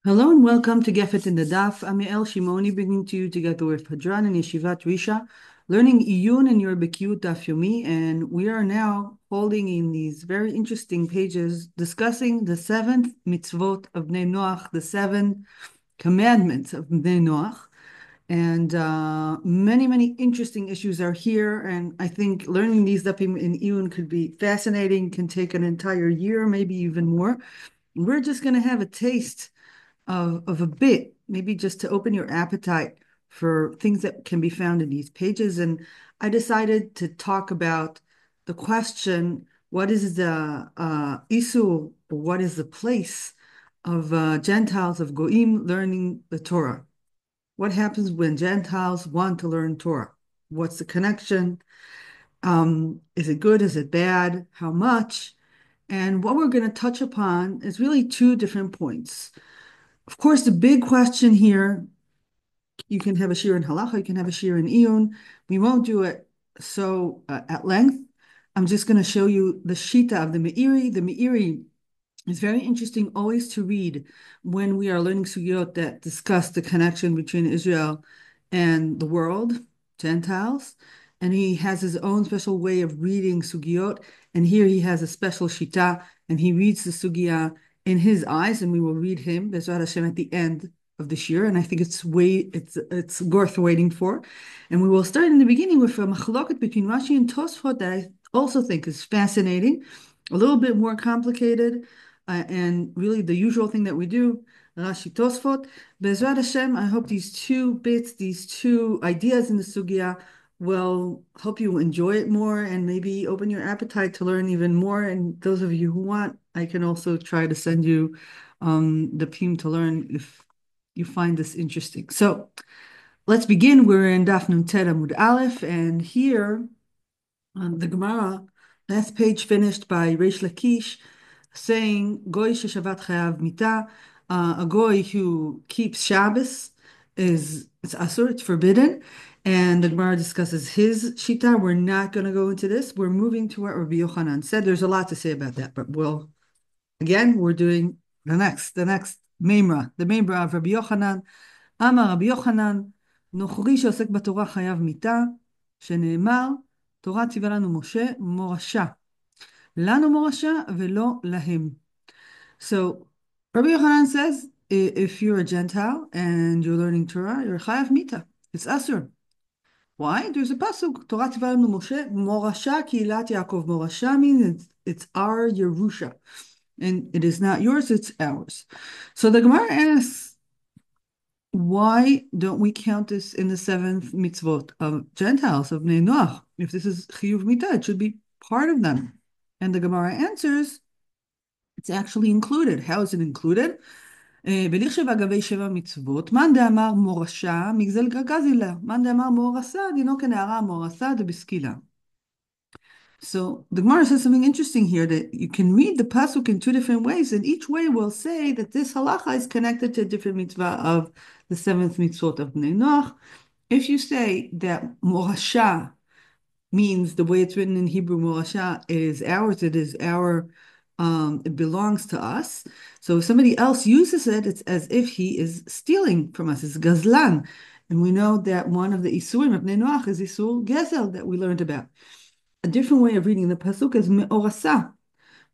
Hello and welcome to Gefet in the Daf. I'm Yael Shimoni, bringing to you together with Hadran and Yeshivat Drisha, learning Iyun and your Bekiyut Daf Yomi, and we are now holding in these very interesting pages discussing the seventh mitzvot of Bnei Noach, the seven commandments of Bnei Noach. And many interesting issues are here, and I think learning these dafim in Iyun could be fascinating, can take an entire year, maybe even more. We're just going to have a taste of a bit, maybe just to open your appetite for things that can be found in these pages. And I decided to talk about the question, what is the isur, or what is the place of Gentiles, of Goim, learning the Torah? What happens when Gentiles want to learn Torah? What's the connection? Is it good? Is it bad? How much? And what we're going to touch upon is really two different points. Of course, the big question here, you can have a shiur in halacha, you can have a shiur in iyun. We won't do it so at length. I'm just going to show you the shita of the Meiri. The Meiri is very interesting always to read when we are learning sugyot that discuss the connection between Israel and the world, Gentiles. And he has his own special way of reading sugyot. And here he has a special shita, and he reads the sugya in his eyes, and we will read him, Bezrat Hashem, at the end of this year. And I think it's worth waiting for. And we will start in the beginning with a machloket between Rashi and Tosafot that I also think is fascinating, a little bit more complicated, and really the usual thing that we do, Rashi Tosafot. Bezrat Hashem, I hope these two bits, these two ideas in the sugya will help you enjoy it more and maybe open your appetite to learn even more. And those of you who want, I can also try to send you the pim to learn if you find this interesting. So let's begin. We're in Daf Nun Tet Amud Aleph, and here the Gemara, last page finished by Reish Lakish, saying Goy sheshavat chayav mita, a goy who keeps Shabbos it's asur, it's forbidden. And the Gemara discusses his shita. We're not going to go into this. We're moving to what Rabbi Yochanan said. There's a lot to say about that, but we're doing the next Meimra, the Meimra of Rabbi Yochanan. Amar Rabbi Yochanan, נוכרי שעוסק בתורה חייב מיתה, שנאמר, תורה ציווה לנו משה מורשה. לנו מורשה ולא להם. So Rabbi Yochanan says, if you're a Gentile and you're learning Torah, you're chayav mita. It's asur. Why? There's a pasuk. Torah tzivah lanu Moshe morasha ki'ilat Yaakov. Morasha means it's our Yerusha, and it is not yours; it's ours. So the Gemara asks, why don't we count this in the seventh mitzvot of Gentiles, of Bnei Noach? If this is chiyuv mita, it should be part of them. And the Gemara answers, it's actually included. How is it included? בלכשב אגבי שבע מצוות, מאן דאמר מורשה, מגזל גזילה. מאן דאמר מורסה, דינו כנערה מורסה דבסקילה. So the Gemara says something interesting here, that you can read the pasuk in two different ways, and each way will say that this halacha is connected to a different mitzvah of the seventh mitzvot of Bnei Noach. If you say that morasha means the way it's written in Hebrew, morasha is ours, it belongs to us. So if somebody else uses it, it's as if he is stealing from us. It's gazlan. And we know that one of the isurim of Bnei Noach is isur gezel that we learned about. A different way of reading the pasuk is me'orasa.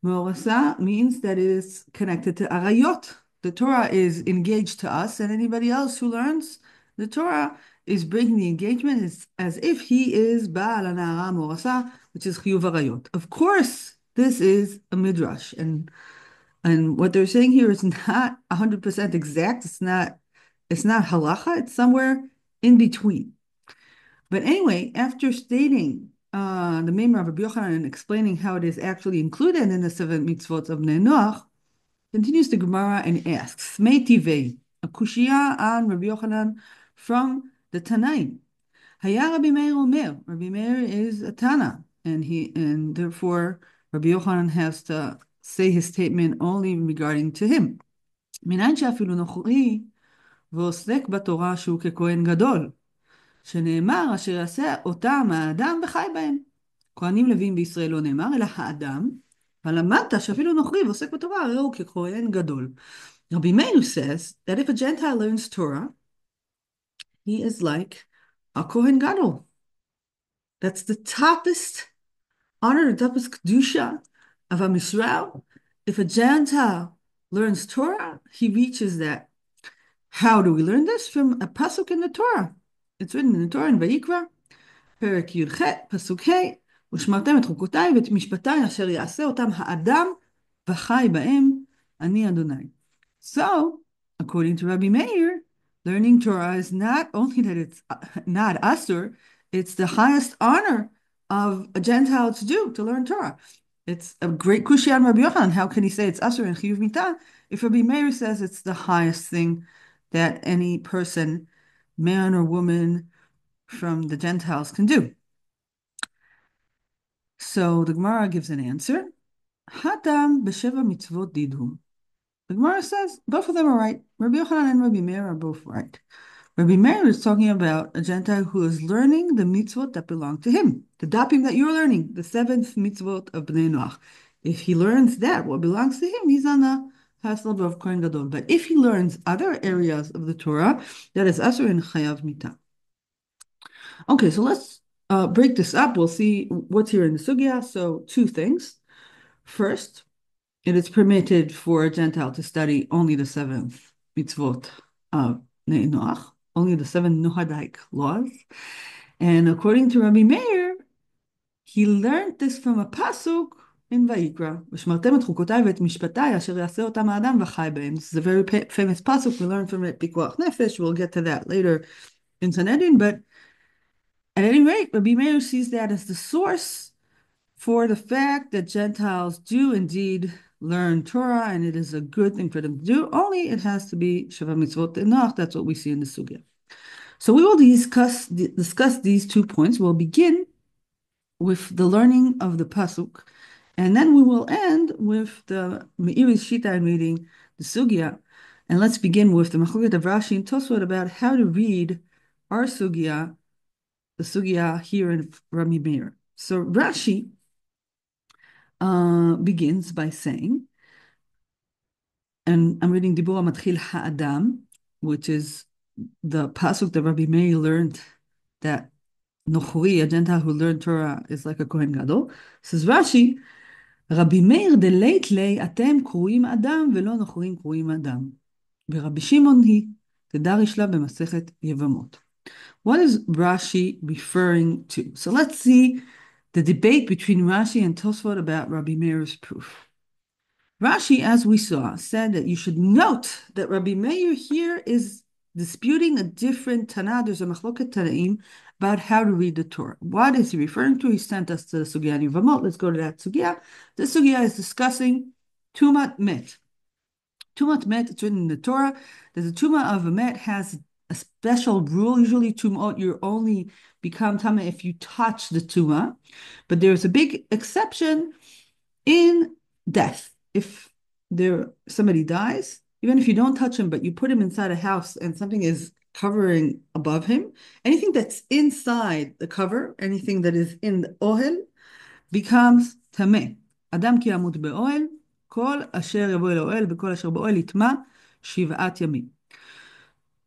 Me'orasa means that it is connected to arayot. The Torah is engaged to us, and anybody else who learns the Torah is breaking the engagement. It's as if he is ba'al ha'na'ara me'orasa, which is chiyuv arayot. Of course, this is a midrash, and what they're saying here is not 100% exact. It's not halacha. It's somewhere in between. But anyway, after stating the Meimar of Rabbi Yochanan and explaining how it is actually included in the seven mitzvot of Bnei Noach, continues the Gemara and asks, Mei tivei, a kushia on Rabbi Yochanan from the Tanaim. Haya Rabbi Meir Omer. Rabbi Meir is a Tana, and therefore Rabbi Yochanan has to say his statement only regarding to him. מנין שאפילו נוכרי ועוסק בתורה שהוא ככהן גדול, שנאמר אשר יעשה אותם האדם וחי בהם. כהנים לוויים בישראל לא נאמר, אלא האדם, ולמדת שאפילו נוכרי ועוסק בתורה, הרי הוא ככהן גדול. Rabbi Meiri says that if a Gentile learns Torah, he is like a Kohen Gadol. That's the toppest honor, the toppest kedusha of Am Yisrael. If a Gentile learns Torah, he reaches that. How do we learn this? From a pasuk in the Torah. It's written in the Torah in Vayikra, פרק י"ח, פסוק ה', ושמרתם את חוקותיי ואת משפטיי אשר יעשה אותם האדם וחי בהם, אני אדוני. So, according to Rabbi Meir, learning Torah is not only that it's not asur, it's the highest honor of a Gentile to do, to learn Torah. It's a great kushi on Rabbi Yochanan. How can he say it's asur and chiyuv mitah if Rabbi Meir says it's the highest thing that any person, man or woman, from the Gentiles can do? So the Gemara gives an answer. Hatam b'sheva mitzvot didhum. The Gemara says both of them are right. Rabbi Yochanan and Rabbi Meir are both right. Rabbi Meir is talking about a Gentile who is learning the mitzvot that belong to him. The dapim that you're learning, the 7th mitzvot of Bnei Noach. If he learns that, what belongs to him, he's on the highest level of Kohen Gadol. But if he learns other areas of the Torah, that is asur and chayav mitah. Okay, so let's break this up. We'll see what's here in the sugya. So 2 things. First, it is permitted for a Gentile to study only the 7th mitzvot of Bnei Noach, only the 7 Noahide laws. And according to Rabbi Meir, he learned this from a pasuk in Vayikra. ושמרתם את חוקותיי ואת משפטיי אשר יעשה אותם האדם וחי בהם. This is a very famous pasuk. We learned from it pikuach nefesh. We'll get to that later in Sanhedrin, but at any rate, Rabbi Meir sees that as the source for the fact that Gentiles do indeed learn Torah, and it is a good thing for them to do, only it has to be Sheva Mitzvot Enoch. That's what we see in the sugya. So we will discuss these 2 points. We'll begin with the learning of the pasuk, and then we will end with the Meiri's Shita and reading the sugya. And let's begin with the Machloket of Rashi and Tosafot about how to read our sugya, the sugya here in Rabbi Meir. So Rashi begins by saying, and I'm reading Dibur Matchil Ha'adam, which is the pasuk that Rabbi Meir learned that Nochri, a Gentile who learned Torah, is like a Kohen Gadol. Says Rashi, Rabbi Meir deleit lei atem kruim adam velo nochrim kruim adam. ורבי שמעון היא, תדריש לה במסכת יבמות. What is Rashi referring to? So let's see the debate between Rashi and Tosafot about Rabbi Meir's proof. Rashi, as we saw, said that you should note that Rabbi Meir here is disputing a different Tanah. There's a Machloket Tanaim about how to read the Torah. What is he referring to? He sent us to the sugya in Yevamot. Let's go to that sugya. The sugya is discussing Tumat Met. Tumat Met, it's written in the Torah, that the Tumah of a Met has a special rule. Usually Tumot, you only become Tameh if you touch the Tumah. But there's a big exception in death. If somebody dies, even if you don't touch him, but you put him inside a house and something is covering above him, anything that's inside the cover, anything that is in the ohel, becomes tameh. Adam ki yamut be'ohel, kol asher yavo el ohel, v'kol asher bo'ohel yitma shiv'at yamim.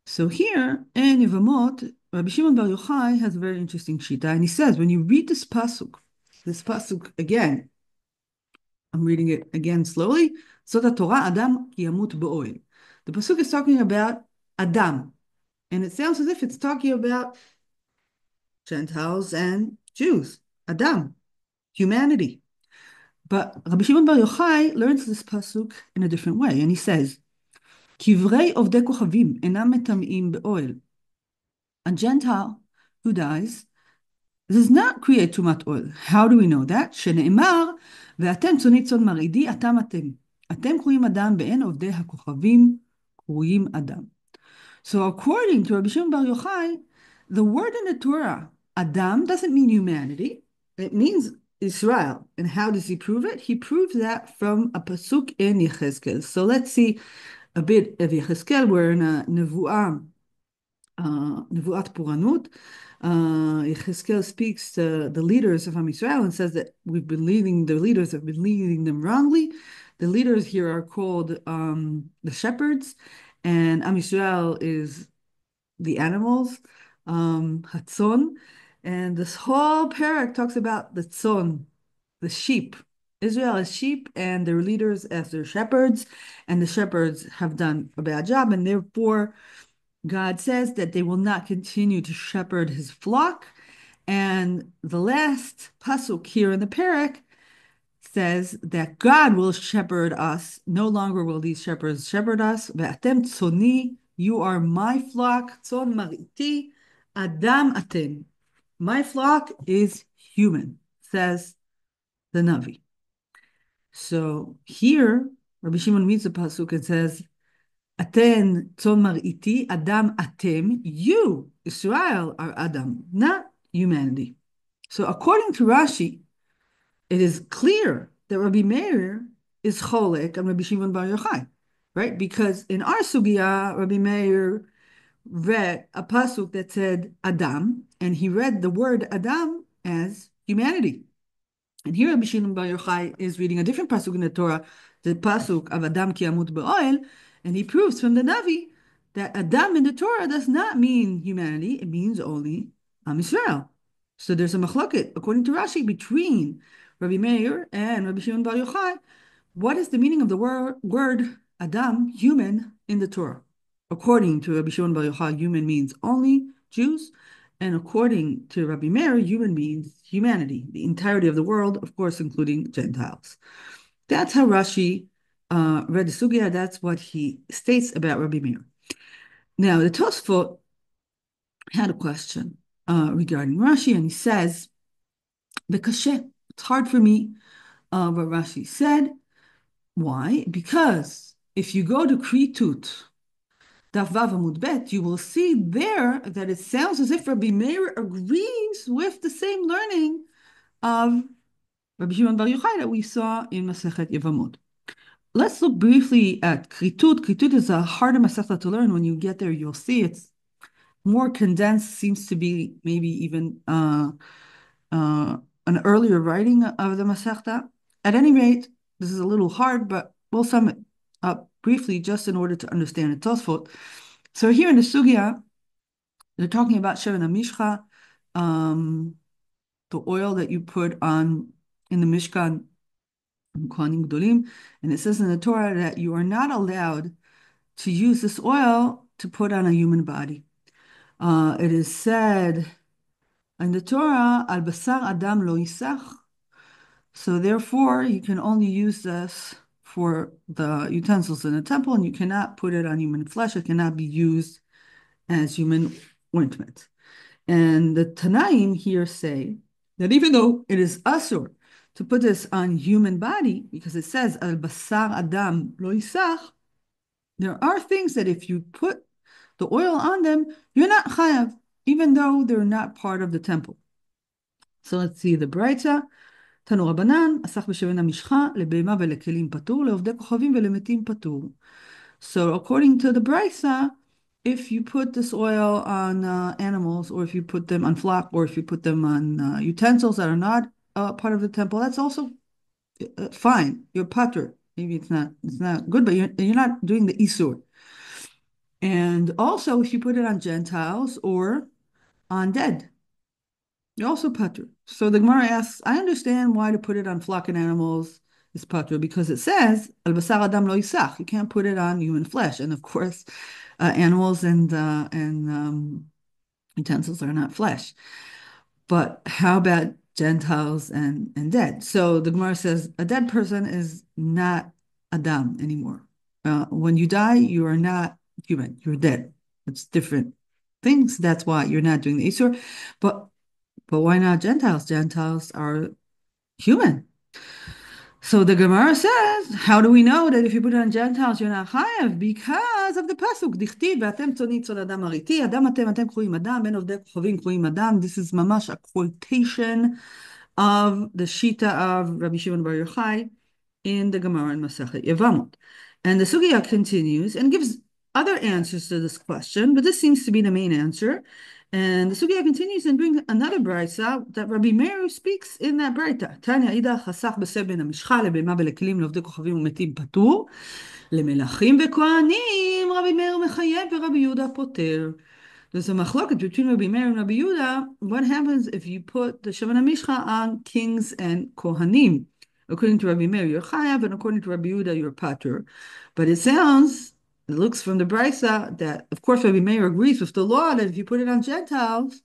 So here in Yevamot, Rabbi Shimon Bar Yochai has a very interesting shita, and he says, when you read this pasuk again, I'm reading it again slowly. So the Torah Adam ki yamut bo'ohel. The pasuk is talking about Adam, and it sounds as if it's talking about Gentiles and Jews. Adam, humanity. But Rabbi Shimon Bar Yochai learns this pasuk in a different way, and he says, Kivrei ovdei kochavim enam metamim be'ohel. A Gentile who dies does not create tumat oil. How do we know that? Shene'emar, ve'atem tzoni tzon maridi atam atem. Atem kruim adam be'en ovdei hakochavim kruim adam. So according to Rabbi Shimon Bar Yochai, the word in the Torah, Adam, doesn't mean humanity. It means Israel. And how does he prove it? He proves that from a pasuk in Yechezkel. So let's see a bit of Yechezkel. We're in a nevuah, nevuat puranut. Yechezkel speaks to the leaders of Am Yisrael and says that the leaders have been leading them wrongly. The leaders here are called the shepherds, and Am Yisrael is the animals, Hatzon. And this whole parak talks about the tzon, the sheep. Israel is sheep, and their leaders as their shepherds, and the shepherds have done a bad job, and therefore God says that they will not continue to shepherd his flock. And the last pasuk here in the parak says that God will shepherd us. No longer will these shepherds shepherd us. Ve'atem tzoni, you are my flock. Tzon mariti, adam atem. My flock is human, says the Navi. So here, Rabbi Shimon reads the pasuk and says, Aten tzon mariti, adam atem. You, Israel, are Adam, not humanity. So according to Rashi, it is clear that Rabbi Meir is cholek on Rabbi Shimon Bar Yochai, right? Because in our sugya, Rabbi Meir read a pasuk that said Adam, and he read the word Adam as humanity. And here Rabbi Shimon Bar Yochai is reading a different pasuk in the Torah, the pasuk of Adam ki amut be'oel, and he proves from the Navi that Adam in the Torah does not mean humanity; it means only Am Yisrael. So there's a machloket, according to Rashi, between Rabbi Meir and Rabbi Shimon Bar Yochai. What is the meaning of the word Adam, human, in the Torah? According to Rabbi Shimon Bar Yochai, human means only Jews. And according to Rabbi Meir, human means humanity, the entirety of the world, of course, including Gentiles. That's how Rashi read the sugya. That's what he states about Rabbi Meir. Now, the Tosafot had a question regarding Rashi, and he says, "Bekashe, it's hard for me what Rashi said. Why? Because if you go to Kritut, Daf Vav Amud Bet, you will see there that it sounds as if Rabbi Meir agrees with the same learning of Rabbi Shimon Bar Yochai that we saw in Masechet Yevamot. Let's look briefly at Kritut. Kritut is a harder Masechta to learn. When you get there, you'll see it's more condensed, seems to be maybe even an earlier writing of the Masechta. At any rate, this is a little hard, but we'll sum it up briefly just in order to understand the Tosafot. So here in the sugya, they're talking about Sheven HaMishcha, the oil that you put on in the Mishkan, Kohanim Gdolim, and it says in the Torah that you are not allowed to use this oil to put on a human body. It is said in the Torah, Al basar adam lo yisach. So therefore, you can only use this for the utensils in the temple, and you cannot put it on human flesh. It cannot be used as human ointment. And the Tanaim here say that even though it is asur to put this on human body, because it says al basar adam lo yisach, there are things that if you put the oil on them, you're not chayav, even though they're not part of the temple. So let's see the Braita. תנו רבנן, אסך בשבן המשחה, לבהמה ולכלים פטור, לעובדי כוכבים ולמתים פטור. So according to the Brisa, if you put this oil on animals, or if you put them on flock, or if you put them on utensils that are not part of the temple, that's also fine. You're patur. Maybe it's not good, but you're not doing the isur. And also, if you put it on Gentiles or on dead, you're also patur. So the Gemara asks, I understand why to put it on flock and animals is patur, because it says, al basar adam lo yisach. You can't put it on human flesh. And of course, animals and utensils are not flesh. But how about Gentiles and dead? So the Gemara says, a dead person is not Adam anymore. When you die, you are not human. You're dead. It's different things. That's why you're not doing the Isur. But why not Gentiles? Gentiles are human. So the Gemara says, how do we know that if you put it on Gentiles, you're not chayav? Because of the pasuk, dichtiv, v'atem tzoni tzon adam ariti, adam atem kruim adam, ben ovdei kochavim kruim adam. This is mamash a quotation of the Shita of Rabbi Shimon Bar Yochai in the Gemara in Masechet Yevamot. And the sugya continues and gives other answers to this question, but this seems to be the main answer. And the sugya continues and brings another brayta that Rabbi Meiri speaks in that brayta. Tanya ida chasach b'seh ben hamishcha lebema beleklim לעובדי כוכבים ומתים פטור, למלכים וכהנים רבי מאיר מחייב ורבי יהודה פוטר. There's a machloket between Rabbi Meir and Rabbi Yehuda. What happens if you put the Shevan HaMishcha on kings and Kohanim? According to Rabbi Meir, you're chayav, and according to Rabbi Yehuda, you're patur. But it looks from the Brisa that, of course, Rabbi Meir agrees with the law that if you put it on Gentiles,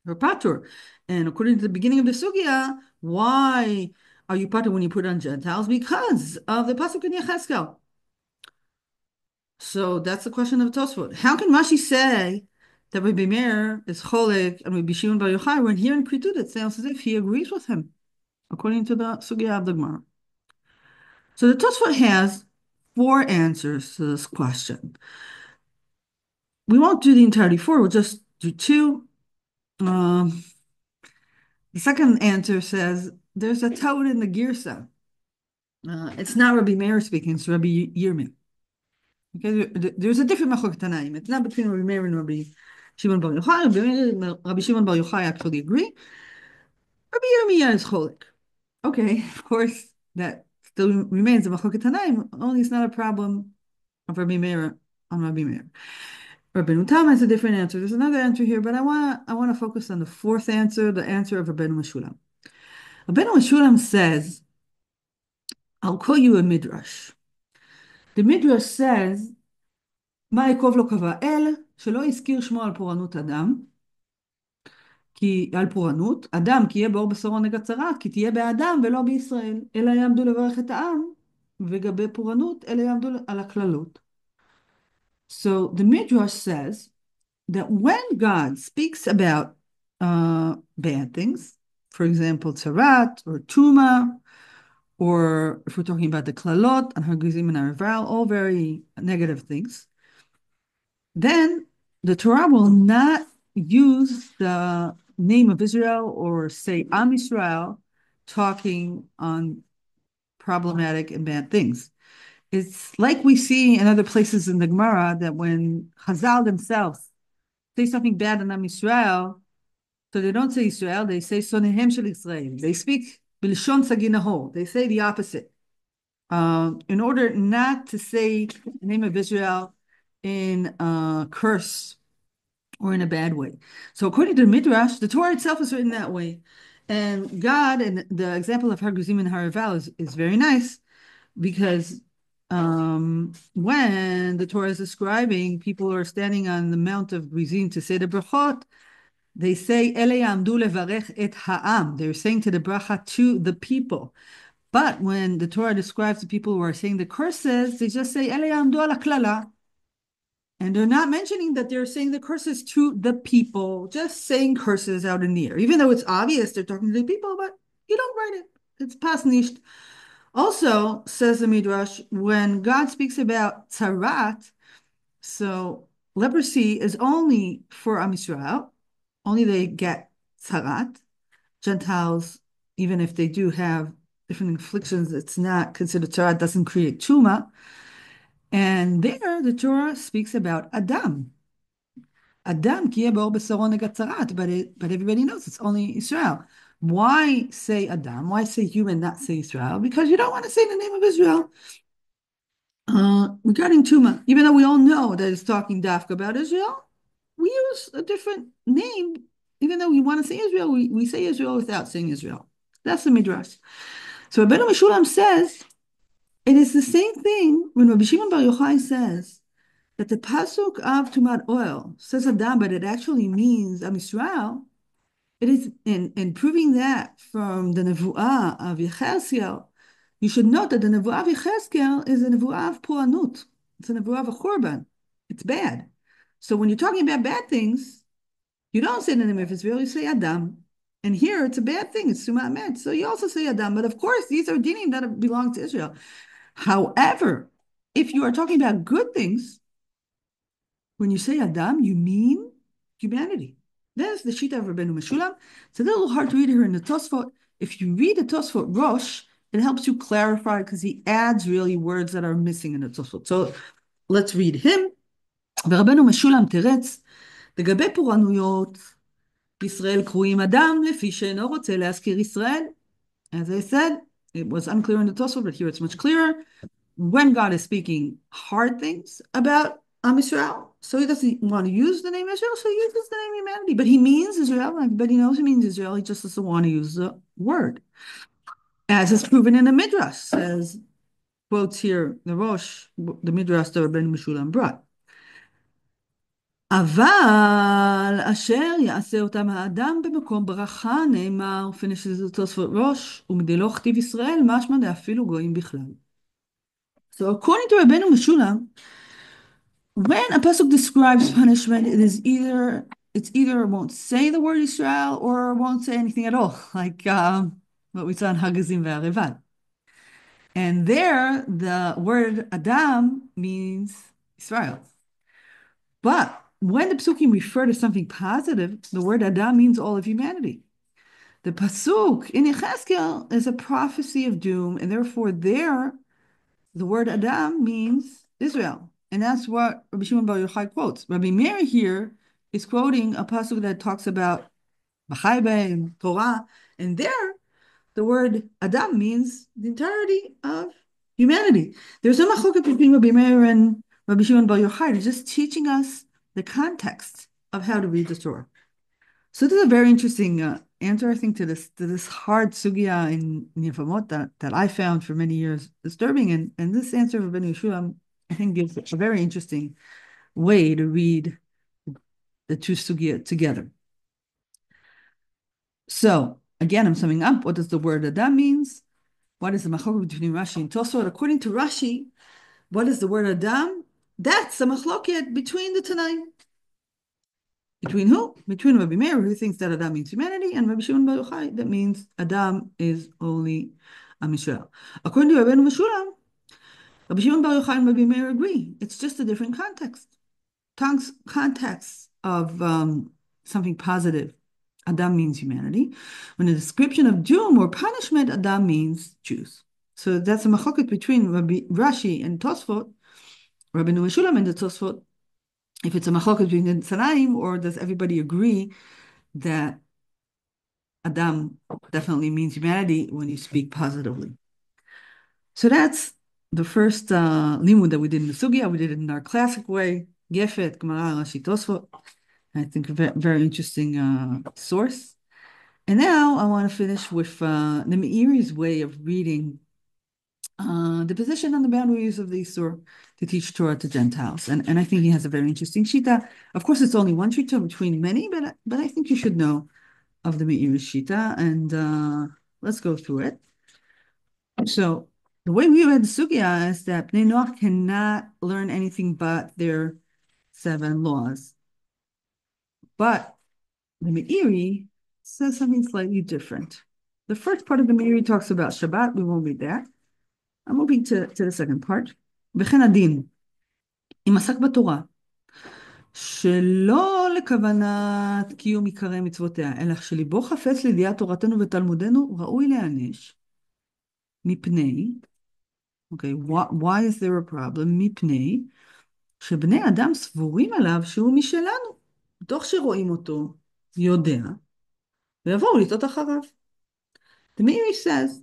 you're patur. And according to the beginning of the sugya, why are you patur when you put it on Gentiles? Because of the pasuk in Yecheskel. So that's the question of Tosafot. How can Rashi say that Rabbi Meir is cholek and Rabbi Shimon Bar Yochai when here in Pritut it sounds as if he agrees with him, according to the sugya of the Gemara? So the Tosafot has 4 answers to this question. We won't do the entirety 4, we'll just do 2. The second answer says there's a toad in the girsa. It's not Rabbi Meir speaking, it's Rabbi Yirmiyah. Okay, there's a different machloket tanaim. It's not between Rabbi Meir and Rabbi Shimon Bar Yochai. Rabbi Shimon Bar Yochai actually agree. Rabbi Yirmiyah is cholik. Okay, of course, that still remains a machloket tanaim. Only it's not a problem of Rabbi Meir on Rabbi Meir. Rabbi Nutam has a different answer. There's another answer here, but I want to focus on the 4th answer, the answer of Rabbeinu Meshulam. Rabbeinu Meshulam says, "I'll call you a midrash." The midrash says, מה יקוב לו קבע אל, שלא הזכיר שמו על פורענות אדם, כי על פורענות, אדם כי יהיה באור בשרו נגע צרה, כי תהיה באדם ולא בישראל, אלא יעמדו לברך את העם, וגבי פורענות, אלא יעמדו על הכללות. So the Midrash says that when God speaks about bad things, for example, tzarat or tuma, or if we're talking about the klalot and hargizim and haraval, all very negative things, then the Torah will not use the name of Israel or say Am Israel talking on problematic and bad things. It's like we see in other places in the Gemara that when Chazal themselves say something bad on Am Israel, so they don't say Israel, they say Sonehem Shel Israel. They speak Bilshon Saginaho. They say the opposite. In order not to say the name of Israel in a curse or in a bad way. So according to the Midrash, the Torah itself is written that way. And God, and the example of Harguzim and Haraval is very nice because when the Torah is describing people who are standing on the Mount of Gerizim to say the brachot, they say, Ele yamdu levarech et ha'am. They're saying to the bracha to the people. But when the Torah describes the people who are saying the curses, they just say, Ele yamdu ala klala. And they're not mentioning that they're saying the curses to the people, just saying curses out in the air. Even though it's obvious they're talking to the people, but you don't write it. It's pasnisht. Also, says the Midrash, when God speaks about tzarat, so leprosy is only for Am Yisrael, only they get tzarat. Gentiles, even if they do have different afflictions, it's not considered tzarat, doesn't create tuma. And there, the Torah speaks about Adam. Adam ki yeh b'or b'saro negat tzarat, but everybody knows it's only Israel. Why say Adam? Why say human, not say Israel? Because you don't want to say the name of Israel. Regarding Tuma, even though we all know that it's talking dafka about Israel, we use a different name. Even though we want to say Israel, we say Israel without saying Israel. That's the Midrash. So Rabbeinu Meshulam says, it is the same thing when Rabbi Shimon Bar Yochai says that the pasuk of Tumat Oil says Adam, but it actually means Am Yisrael. It is in proving that from the Nevuah of Yecheskel. You should note that the Nevuah of Yecheskel is a Nevuah of Puranut. It's a Nevuah of a Churban. It's bad. So when you're talking about bad things, you don't say the name of Israel, you say Adam. And here it's a bad thing, it's Sumat Met. So you also say Adam. But of course, these are dinim that belong to Israel. However, if you are talking about good things, when you say Adam, you mean humanity. That's the Shita of Rabbeinu Meshulam. It's a little hard to read here in the Tosafot. If you read the Tosafot Rosh, it helps you clarify because he adds really words that are missing in the Tosafot. So let's read him. ורבנו משולם תרץ לגבי פורענויות, ישראל קרויים אדם לפי שאינו רוצה להזכיר ישראל. As I said, it was unclear in the Tosafot, but here it's much clearer. When God is speaking hard things about Israel, so he doesn't want to use the name Israel, so he uses the name humanity. But he means Israel, but he knows he means Israel. He just doesn't want to use the word. As is proven in the Midrash, says, quotes here, the Rosh, the Midrash that Rabbanit Meshulam brought. אבל אשר יעשה אותם האדם במקום ברכה נאמר, finishes the Tosafot Rosh, ומדלא כתיב ישראל, משמע דאפילו גויים בכלל. So according to Rabbanit Meshulam, when a pasuk describes punishment, it's either won't say the word Israel or won't say anything at all, like what we saw in Hagazim ve'Arevad. And there, the word Adam means Israel. But when the psukim refer to something positive, the word Adam means all of humanity. The pasuk in Yechezkel is a prophecy of doom, and therefore there, the word Adam means Israel. And that's what Rabbi Shimon Bar Yochai quotes. Rabbi Meiri here is quoting a pasuk that talks about B'chai and Torah, and there, the word Adam means the entirety of humanity. There's a machloket between Rabbi Meir and Rabbi Shimon Bar Yochai. They're just teaching us the context of how to read the Torah. So this is a very interesting answer, I think, to this hard sugya in Yevamot that I found for many years disturbing. And this answer of Ben Yeshua, I think, gives a very interesting way to read the two sugya together. So again, I'm summing up. What does the word Adam means? What is the machloket between Rashi and Tosafot? According to Rashi, what is the word Adam? That's a machloket between the Tanaim. Between who? Between Rabbi Meir, who thinks that Adam means humanity, and Rabbi Shimon Bar Yochai, that means Adam is only Am Yisrael. According to Rabbeinu Meshulam, Rabbi Shimon Bar Yochai and Rabbi Meir agree. It's just a different context. Context of something positive. Adam means humanity. When the description of doom or punishment, Adam means Jews. So that's a machloket between Rabbi Rashi and Tosafot, Rabbeinu Meshulam and the Tosafot. If it's a machloket between the Tanaim, or does everybody agree that Adam definitely means humanity when you speak positively? So that's the first limud that we did in the sugya. We did it in our classic way, Gefet Gemara, Rashi, Tosafot. I think a very, very interesting source. And now I want to finish with the Meiri's way of reading the position on the boundaries of the Isur to teach Torah to Gentiles. And I think he has a very interesting shita. Of course, it's only one shita between many, but I think you should know of the Meiri's shita. And let's go through it. So the way we read the sugya is that Bnei Noach cannot learn anything but their 7 laws. But the Meiri says something slightly different. The first part of the Meiri talks about Shabbat. We won't read that. I'm moving to the second part. וכן הדין, אם עסק בתורה, שלא לכוונת קיום עיקרי מצוותיה, אלא שליבו חפץ לידיעת תורתנו ותלמודנו, ראוי להעניש. מפני, okay, why is there a problem? מפני שבני אדם סבורים עליו שהוא משלנו, בתוך שרואים אותו, יודע, ויבואו לטעות אחריו. The Meiri says,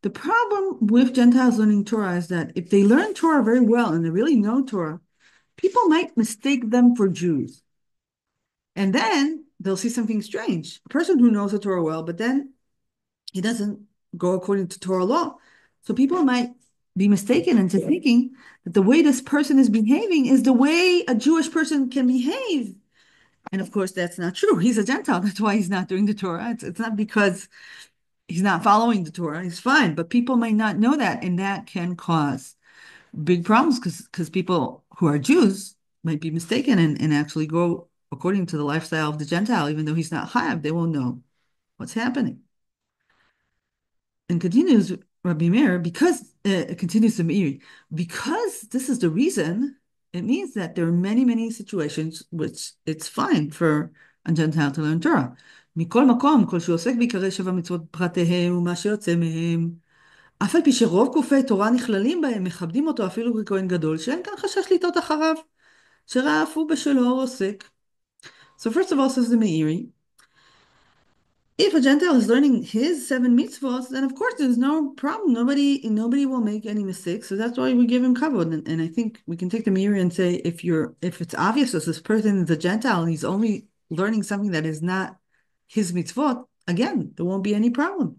the problem with Gentiles learning Torah is that if they learn Torah very well and they really know Torah, people might mistake them for Jews. And then they'll see something strange. A person who knows the Torah well, but then he doesn't go according to Torah law. So people might be mistaken into thinking that the way this person is behaving is the way a Jewish person can behave. And of course, that's not true. He's a Gentile. That's why he's not doing the Torah. It's not because he's not following the Torah. He's fine. But people might not know that. And that can cause big problems because people who are Jews might be mistaken and actually go according to the lifestyle of the Gentile, even though he's not Chayav. They won't know what's happening. And continues Rabbi Meir, because it continues the Meiri, because this is the reason, it means that there are many, many situations which it's fine for a Gentile to learn Torah. מכל מקום, כל שהוא עוסק בעיקרי 7 מצוות פרטיהם ומה שיוצא מהם, אף על פי שרוב גופי תורה נכללים בהם, מכבדים אותו אפילו ככהן גדול, שאין כאן חשש לטעות אחריו, שראה אף הוא בשלו עוסק. So first of all, says the Meiri, if a Gentile is learning his 7 mitzvot, then of course there's no problem. Nobody will make any mistakes. So that's why we give him kavod. And I think we can take the Meiri and say if it's obvious that this person is a Gentile and he's only learning something that is not his mitzvot, again, there won't be any problem.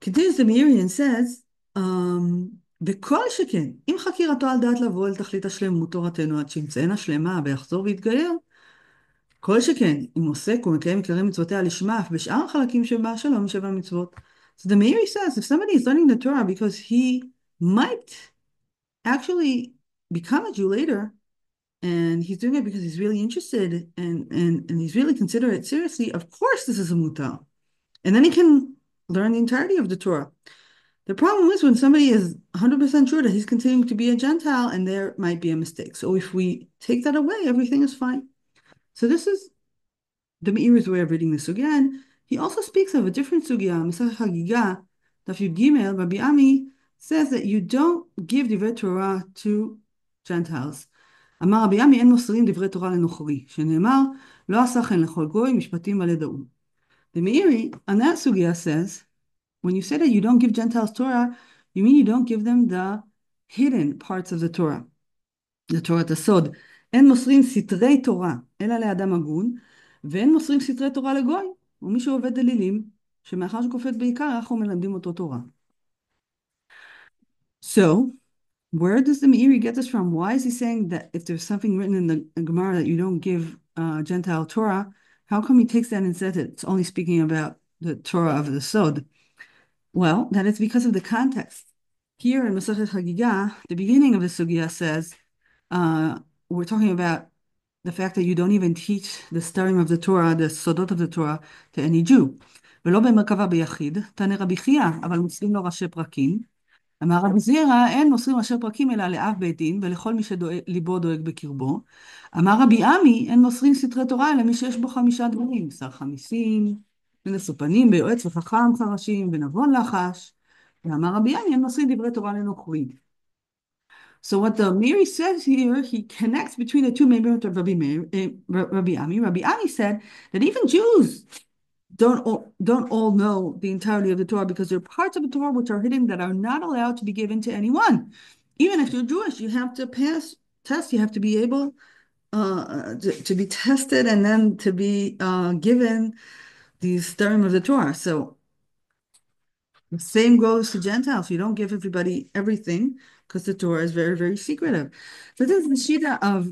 Continues the Meiri and says, בכל שכן, אם חקירתו על דעת לבוא אל תכלית השלמות תורתנו עד שימצאנה שלמה ויחזור ויתגייר, כל שכן, אם עוסק ומקיים עיקרי מצוותיה לשמה אף בשאר החלקים שבה שלא משבע מצוות. So the Meiri says, if somebody is learning the Torah because he might actually become a Jew later, and he's doing it because he's really interested and he's really considering it seriously, of course this is a mutar. And then he can learn the entirety of the Torah. The problem is when somebody is 100% sure that he's continuing to be a Gentile and there might be a mistake. So if we take that away, everything is fine. So this is the Meiri's way of reading the sugya. And he also speaks of a different sugya, Masech Hagiga, Daf Yud Gimel, Rabbi Ami says that you don't give divrei Torah to Gentiles. אמר רבי עמי אין מוסרים דברי תורה לנוכרי, שנאמר לא עשה כן לכל גוי משפטים על ידעו. The Meiri on that sugya says, when you say that you don't give Gentiles Torah, you mean you don't give them the hidden parts of the Torah, the Torah הסוד. אין מוסרים סתרי תורה, אלא לאדם הגון, ואין מוסרים סתרי תורה לגוי, ומי שעובד דלילים, שמאחר שקופט בעיקר, אנחנו מלמדים אותו תורה. So, where does the Meiri get this from? Why is he saying that if there's something written in the Gemara that you don't give Gentile Torah, how come he takes that and says it's only speaking about the Torah of the Sod? Well, that is because of the context. Here in Masechet Hagigah, the beginning of the sugya says, we're talking about the fact that you don't even teach the starim of the Torah, the sodot of the Torah, to any Jew. ולא במרכבה ביחיד, תנא רבי חייא, אבל מוסרים לו ראשי פרקים. אמר רבי זירא, אין מוסרים ראשי פרקים אלא לאב בית דין, ולכל מי שליבו דואג בקרבו. אמר רבי עמי, אין מוסרים סתרי תורה אלא מי שיש בו 5 דברים, שר חמיסין, ונשוא פנים, ביועץ וחכם חרשים, ונבון לחש. ואמר רבי עמי, אין מוסרים דברי תורה לנוכרי. So what the Meiri says here, he connects between the two members of Rabbi Ami. Rabbi Ami said that even Jews don't all know the entirety of the Torah because there are parts of the Torah which are hidden that are not allowed to be given to anyone. Even if you're Jewish, you have to pass tests. You have to be able to be tested and then to be given these terms of the Torah. So the same goes to Gentiles. You don't give everybody everything because the Torah is very, very secretive. So this is the Shita of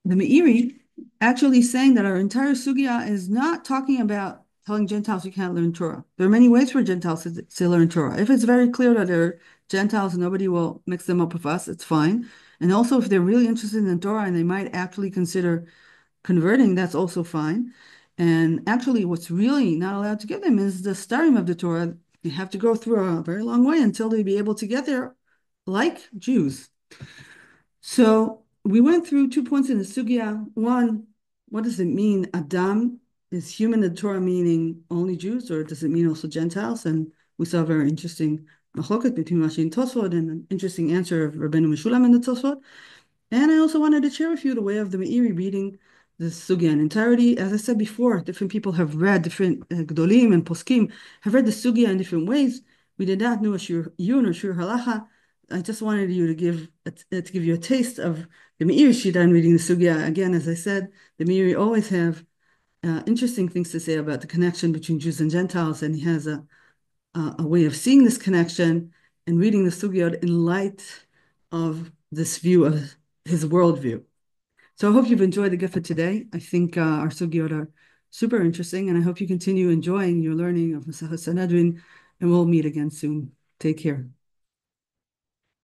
the Meiri actually saying that our entire sugya is not talking about telling Gentiles you can't learn Torah. There are many ways for Gentiles to learn Torah. If it's very clear that they're Gentiles and nobody will mix them up with us, it's fine. And also if they're really interested in Torah and they might actually consider converting, that's also fine. And actually what's really not allowed to give them is the starim of the Torah. You have to go through a very long way until they be able to get there like Jews. So we went through 2 points in the sugya. One, what does it mean? Adam is human in the Torah meaning only Jews, or does it mean also Gentiles? And we saw a very interesting machloket between Rashi and Tosafot, and an interesting answer of Rabbeinu Meshulam in the Tosafot. And I also wanted to share with you the way of the Meiri reading the sugya in entirety. As I said before, different people have read, different Gdolim and Poskim have read the sugya in different ways. We did not do a shiur Iyun or shiur halacha. I just wanted you to give you a taste of the Meiri shita in reading the sugya. Again, as I said, the Meiri always have interesting things to say about the connection between Jews and Gentiles, and he has a way of seeing this connection and reading the sugya in light of this view of his worldview. So I hope you've enjoyed the Gefet today. I think our sugyot are super interesting, and I hope you continue enjoying your learning of Masechet Sanhedrin, and we'll meet again soon. Take care.